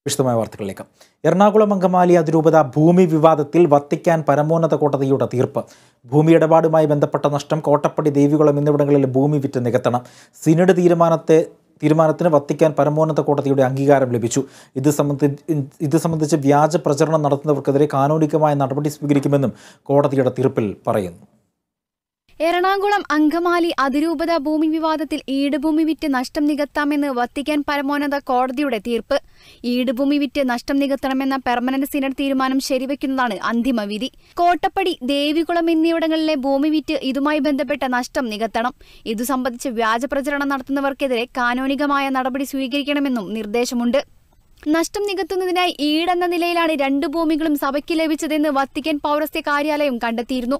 വിശദമായ വാർത്തകളിലേക്ക്. എറണാകുളം അങ്കമാലി അതിരൂപത ഭൂമി വിവാദത്തിൽ വത്തിക്കാൻ പരമോന്നത കോടതിയുടെ തീർപ്പ്. ഭൂമി ഇടപാടുമായി ബന്ധപ്പെട്ട നഷ്ടം കോട്ടപ്പടി, ദേവികുളം എന്നിവിടങ്ങളിൽ ഭൂമി വിറ്റ് നികത്തണം. സിനഡ് തീരുമാനത്തിന് വത്തിക്കാൻ പരമോന്നത കോടതിയുടെ അംഗീകാരം ലഭിച്ചു. ഇത് സംബന്ധിച്ച് വ്യാജ പ്രചരണം നടത്തുന്നവർക്കെതിരെ കാനൂനികമായ നടപടി സ്വീകരിക്കുമെന്നും കോടതിയുടെ തീർപ്പിൽ പറയുന്നു. എറണാകുളം അങ്കമാലി അതിരൂപത ഭൂമി വിവാദത്തിൽ ഈടുഭൂമി വിറ്റ് നഷ്ടം നികത്താമെന്ന് വത്തിക്കാൻ പരമോന്നത കോടതിയുടെ തീർപ്പ്. ഈടുഭൂമി വിറ്റ് നഷ്ടം നികത്തണമെന്ന പെർമനന്റ് സിനഡ് തീരുമാനം ശരിവെക്കുന്നതാണ് അന്തിമ വിധി. കോട്ടപ്പടി, ദേവികുളം എന്നിവിടങ്ങളിലെ ഭൂമി വിറ്റ് ഇതുമായി ബന്ധപ്പെട്ട നഷ്ടം നികത്തണം. ഇതു സംബന്ധിച്ച് വ്യാജ പ്രചരണം നടത്തുന്നവർക്കെതിരെ കാനൂനികമായ നടപടി സ്വീകരിക്കണമെന്നും നിർദ്ദേശമുണ്ട്. നഷ്ടം നികത്തുന്നതിനായി ഈടെന്ന നിലയിലാണ് 2 ഭൂമികളും സഭയ്ക്ക് ലഭിച്ചതെന്ന് വത്തിക്കാൻ പൗരസ്ത്യ കാര്യാലയം കണ്ടെത്തിയിരുന്നു.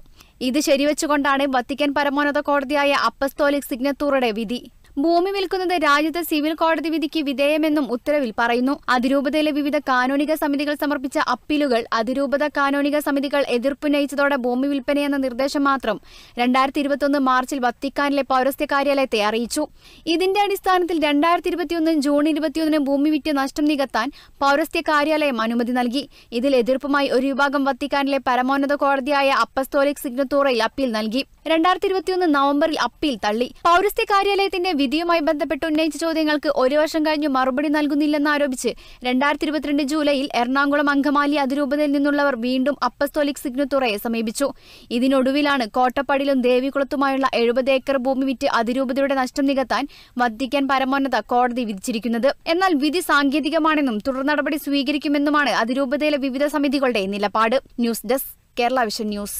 ഇത് ശരിവെച്ചുകൊണ്ടാണ് വത്തിക്കാൻ പരമോന്നത കോടതിയായ അപ്പസ്തോലിക് സിഗ്നത്തൂറുടെ വിധി. ഭൂമി വിൽക്കുന്നത് രാജ്യത്തെ സിവിൽ കോടതി വിധിക്ക് വിധേയമെന്നും ഉത്തരവിൽ പറയുന്നു. അതിരൂപതയിലെ വിവിധ കാനൂനിക സമിതികൾ സമർപ്പിച്ച അപ്പീലുകൾ അതിരൂപത കാനൂനിക സമിതികൾ എതിർപ്പുന്നയിച്ചതോടെ ഭൂമി വിൽപ്പനയെന്ന നിർദ്ദേശം മാത്രം 2021 മാർച്ചിൽ വത്തിക്കാനിലെ പൗരസ്ത്യ കാര്യാലയത്തെ അറിയിച്ചു. ഇതിന്റെ അടിസ്ഥാനത്തിൽ 2021 ജൂൺ 21 ഭൂമി വിറ്റ് നഷ്ടം നികത്താൻ പൗരസ്ത്യ കാര്യാലയം അനുമതി നൽകി. ഇതിൽ എതിർപ്പുമായി ഒരു വിഭാഗം വത്തിക്കാനിലെ പരമോന്നത കോടതിയായ അപ്പസ്തോലിക് സിഗ്നത്തൂറയിൽ അപ്പീൽ നൽകി. 2021 നവംബറിൽ അപ്പീൽ തള്ളി. പൗരസ്ത്യ കാര്യാലയത്തിന്റെ വിധിയുമായി ബന്ധപ്പെട്ട് ഉന്നയിച്ച ചോദ്യങ്ങൾക്ക് 1 വർഷം കഴിഞ്ഞു മറുപടി നൽകുന്നില്ലെന്നാരോപിച്ച് 2022 ജൂലൈയിൽ എറണാകുളം അങ്കമാലി അതിരൂപതയിൽ നിന്നുള്ളവർ വീണ്ടും അപ്പസ്തോലിക് സിഗ്നത്തൂറയെ സമീപിച്ചു. ഇതിനൊടുവിലാണ് കോട്ടപ്പടിയിലും ദേവികുളത്തുമായുള്ള 70 ഏക്കർ ഭൂമി വിറ്റ് അതിരൂപതയുടെ നഷ്ടം നികത്താൻ വത്തിക്കാൻ പരമോന്നത കോടതി വിധിച്ചിരിക്കുന്നത്. എന്നാൽ വിധി സാങ്കേതികമാണെന്നും തുടർ നടപടി സ്വീകരിക്കുമെന്നുമാണ് അതിരൂപതയിലെ വിവിധ സമിതികളുടെ നിലപാട്. News desk, Kerala vision news.